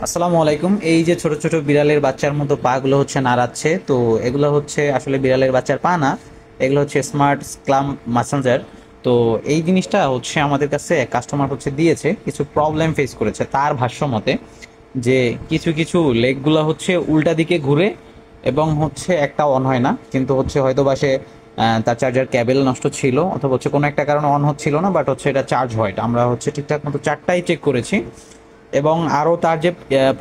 আসসালামু আলাইকুম। এই যে ছোট ছোট বিড়ালের বাচ্চার মতো পা গুলো হচ্ছে নাড়াচ্ছে, তো এগুলো হচ্ছে আসলে বিড়ালের বাচ্চার পা না, এগুলো হচ্ছে স্মার্ট ক্লাম ম্যাসেঞ্জার। তো এই জিনিসটা হচ্ছে আমাদের কাছে কাস্টমার হচ্ছে দিয়েছে, কিছু প্রবলেম ফেস করেছে তার ভাষ্য মতে, যে কিছু কিছু লেগগুলো হচ্ছে উল্টা দিকে ঘুরে এবং হচ্ছে একটা অন হয় না, কিন্তু হচ্ছে হয়তো বা সে তার চার্জার ক্যাবেল নষ্ট ছিল অথবা হচ্ছে কোনো একটা কারণে অন হচ্ছিল না, বাট হচ্ছে এটা চার্জ হয়। এটা আমরা হচ্ছে ঠিকঠাক মতো চারটাই চেক করেছি। এবং আরও তার যে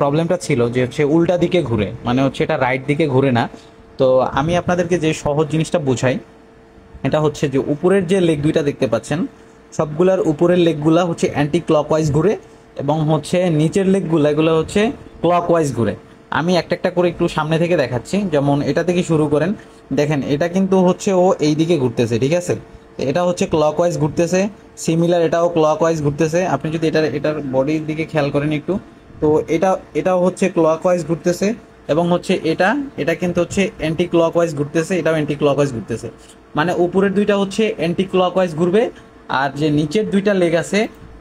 প্রবলেমটা ছিল যে হচ্ছে উল্টা দিকে ঘুরে, মানে হচ্ছে এটা রাইট দিকে ঘুরে না। তো আমি আপনাদেরকে যে সহজ জিনিসটা বোঝাই, এটা হচ্ছে যে উপরের যে লেগ দুইটা দেখতে পাচ্ছেন, সবগুলার উপরের লেগগুলা হচ্ছে অ্যান্টি ক্লকওয়াইজ ঘুরে এবং হচ্ছে নিচের লেগগুলা এগুলো হচ্ছে ক্লকওয়াইজ ঘুরে। আমি একটা একটা করে একটু সামনে থেকে দেখাচ্ছি। যেমন এটা থেকে শুরু করেন, দেখেন এটা কিন্তু হচ্ছে ও এই দিকে ঘুরতেছে, ঠিক আছে? এটা হচ্ছে ক্লকওয়াইজ ঘুরতেছে। সিমিলার এটাও ক্লকওয়াইজ ঘুরতেছে। আপনি যদি এটার বডির দিকে খেয়াল করেন একটু, তো এটাও হচ্ছে ক্লকওয়াইজ ঘুরতেছে। এবং হচ্ছে এটা এটা কিন্তু হচ্ছে অ্যান্টি ক্লকওয়াইজ ঘুরতেছে, এটাও অ্যান্টি ক্লকওয়াইজ ঘুরতেছে। মানে উপরের দুইটা হচ্ছে অ্যান্টি ক্লকওয়াইজ ঘুরবে, আর যে নিচের দুইটা লেগ আছে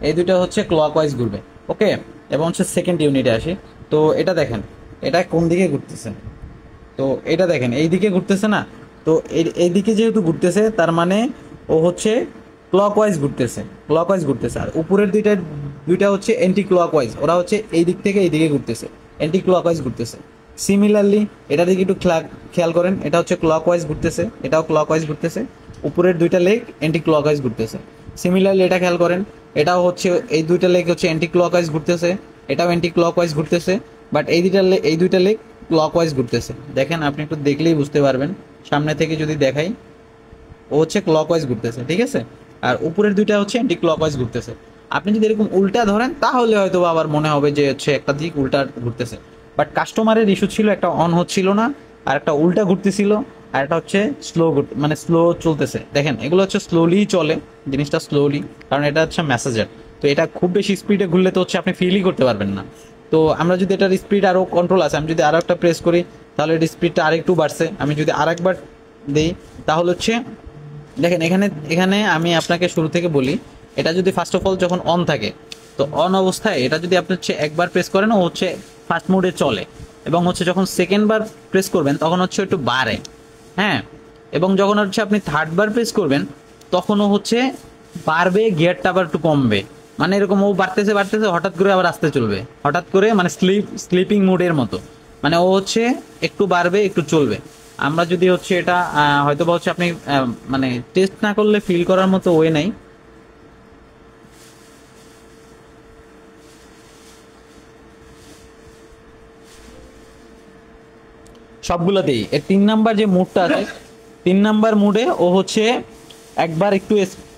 এই দুইটা হচ্ছে ক্লকওয়াইজ ঘুরবে। ওকে, এবং হচ্ছে সেকেন্ড ইউনিটে আসি। তো এটা দেখেন, এটা কোন দিকে ঘুরতেছে? তো এটা দেখেন এই দিকে ঘুরতেছে না? তো এই দিকে যেহেতু ঘুরতেছে, তার মানে ও হচ্ছে ক্লকওয়াইজ ঘুরতেছে, ক্লকওয়াইজ ঘুরতেছে। আর উপরের দুইটা দুইটা হচ্ছে অ্যান্টি ক্লকওয়াইজ, ওরা হচ্ছে এই দিক থেকে এই দিকে ঘুরতেছে, অ্যান্টি ক্লকওয়াইজ ঘুরতেছে। সিমিলারলি এটা দিকে একটু খেয়াল করেন, এটা হচ্ছে ক্লকওয়াইজ ঘুরতেছে, এটাও ক্লকওয়াইজ ঘুরতেছে। উপরের দুইটা লেগ অ্যান্টি ক্লকওয়াইজ ঘুরতেছে। সিমিলারলি এটা খেয়াল করেন, এটাও হচ্ছে এই দুইটা লেগ হচ্ছে অ্যান্টি ক্লকওয়াইজ ঘুরতেছে, এটাও অ্যান্টি ক্লকওয়াইজ ঘুরতেছে। বাট এই দুইটা লেগ ক্লকওয়াইজ ঘুরতেছে। দেখেন, আপনি একটু দেখলেই বুঝতে পারবেন, সামনে থেকে যদি দেখাই, ও হচ্ছে ক্লকওয়াইজ ঘুরতেছে, ঠিক আছে? আর উপরের দুইটা হচ্ছে অ্যান্টি ক্লকওয়াইজ ঘুরতেছে। আপনি যদি এরকম উল্টা ধরেন তাহলে হয়তো আবার মনে হবে যে হচ্ছে একটা দিক উল্টা ঘুরতেছে। বাট কাস্টমারের ইস্যু ছিল, একটা অন হচ্ছিল না, আর একটা উল্টা ঘুরতেছিল, আর একটা হচ্ছে মানে স্লো চলতেছে। দেখেন, এগুলো হচ্ছে স্লোলি চলে, জিনিসটা স্লোলি, কারণ এটা হচ্ছে মেসেঞ্জার। তো এটা খুব বেশি স্পিডে ঘুরলে তো হচ্ছে আপনি ফিলই করতে পারবেন না। তো আমরা যদি এটার স্পিড আরও কন্ট্রোল আছে, আমি যদি আরও একটা প্রেস করি তাহলে এর স্পিডটা আরেকটু বাড়ছে। আমি যদি আরেকবার দিই তাহলে হচ্ছে, দেখেন এখানে এখানে আমি আপনাকে শুরু থেকে বলি, এটা যদি ফার্স্ট অফ অল যখন অন থাকে, তো অন অবস্থায় এটা যদি আপনি হচ্ছে একবার প্রেস করেন ও হচ্ছে ফার্স্ট মোডে চলে, এবং হচ্ছে যখন সেকেন্ড বার প্রেস করবেন তখন হচ্ছে একটু বাড়ে, হ্যাঁ। এবং যখন হচ্ছে আপনি থার্ড বার প্রেস করবেন তখনও হচ্ছে বাড়বে, গিয়ারটা আবার একটু কমবে। মানে এরকম ও বাড়তেছে বাড়তেছে, হঠাৎ করে আবার আসতে চলবে, হঠাৎ করে, মানে স্লিপিং মোডের মতো। মানে ও হচ্ছে একটু বাড়বে একটু চলবে। আমরা যদি হচ্ছে এটা হয়তো বা হচ্ছে আপনি মানে টেস্ট না করলে ফিল করার মতো ওয়ে নাই। সবগুলোতেই এর 3 নাম্বার যে মুডটা আছে, 3 নাম্বার মুডে ও হচ্ছে একবার একটু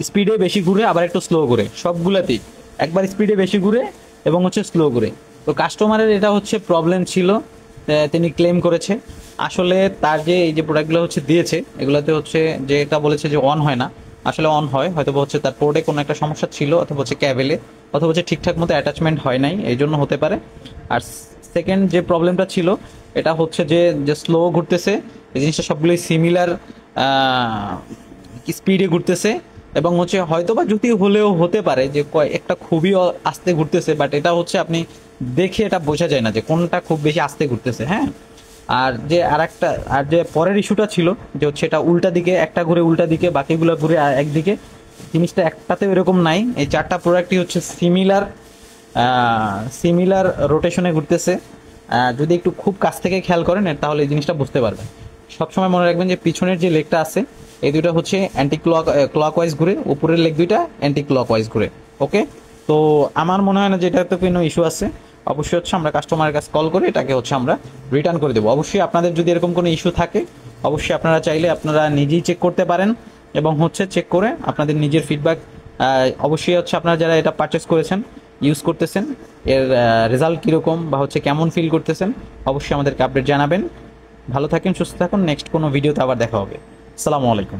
স্পিডে বেশি ঘুরে, আবার একটু স্লো ঘুরে, সবগুলাতেই একবার স্পিডে বেশি ঘুরে এবং হচ্ছে স্লো ঘুরে। তো কাস্টমারের এটা হচ্ছে প্রবলেম ছিল, তিনি ক্লেম করেছে। আসলে তার যে এই যে প্রোডাক্টগুলো হচ্ছে দিয়েছে, এগুলোতে হচ্ছে যে এটা বলেছে যে অন হয় না, আসলে অন হয়। হয়তো হচ্ছে তার পোর্টে কোনো একটা সমস্যা ছিল, অথবা হচ্ছে ক্যাবেলে, অথবা হচ্ছে ঠিকঠাক মতো অ্যাটাচমেন্ট হয় নাই, এই জন্য হতে পারে। আর সেকেন্ড যে প্রবলেমটা ছিল, এটা হচ্ছে যে যে স্লো ঘুরতেছে, এই জিনিসটা সবগুলোই সিমিলার স্পিডে ঘুরতেছে। এবং হচ্ছে হয়তো বা যদি হলেও হতে পারে যে একটা খুবই আস্তে ঘুরতেছে, বাট এটা হচ্ছে আপনি দেখে এটা বোঝা যায় না যে কোনটা খুব বেশি আস্তে ঘুরতেছে, হ্যাঁ। আর যে পরের ইস্যুটা ছিল যে হচ্ছে এটা উল্টা দিকে একটা ঘুরে, উল্টা দিকে বাকিগুলো ঘুরে একদিকে, জিনিসটা একটাতেও এরকম নাই। এই চারটা প্রোডাক্টই হচ্ছে সিমিলার সিমিলার রোটেশনে ঘুরতেছে। যদি একটু খুব কাছ থেকে খেয়াল করেন তাহলে এই জিনিসটা বুঝতে পারবেন। সবসময় মনে রাখবেন যে পিছনের যে লেগটা আছে এই দুইটা হচ্ছে অ্যান্টি ক্লকওয়াইজ ঘুরে, উপরের লেগ দুইটা অ্যান্টি ক্লকওয়াইজ ঘুরে। ওকে, তো আমার মনে হয় না যে এটাতে কোনো ইস্যু আছে। অবশ্যই হচ্ছে আমরা কাস্টমারের কাছে কল করে এটাকে হচ্ছে আমরা রিটার্ন করে দেবো। অবশ্যই আপনাদের যদি এরকম কোনো ইস্যু থাকে, অবশ্যই আপনারা চাইলে আপনারা নিজেই চেক করতে পারেন, এবং হচ্ছে চেক করে আপনাদের নিজের ফিডব্যাক, অবশ্যই হচ্ছে আপনারা যারা এটা পারচেস করেছেন, ইউজ করতেছেন, এর রেজাল্ট কীরকম বা হচ্ছে কেমন ফিল করতেছেন, অবশ্যই আমাদেরকে আপডেট জানাবেন। ভালো থাকেন, সুস্থ থাকুন, নেক্সট কোনো ভিডিওতে আবার দেখা হবে। আসসালামু আলাইকুম।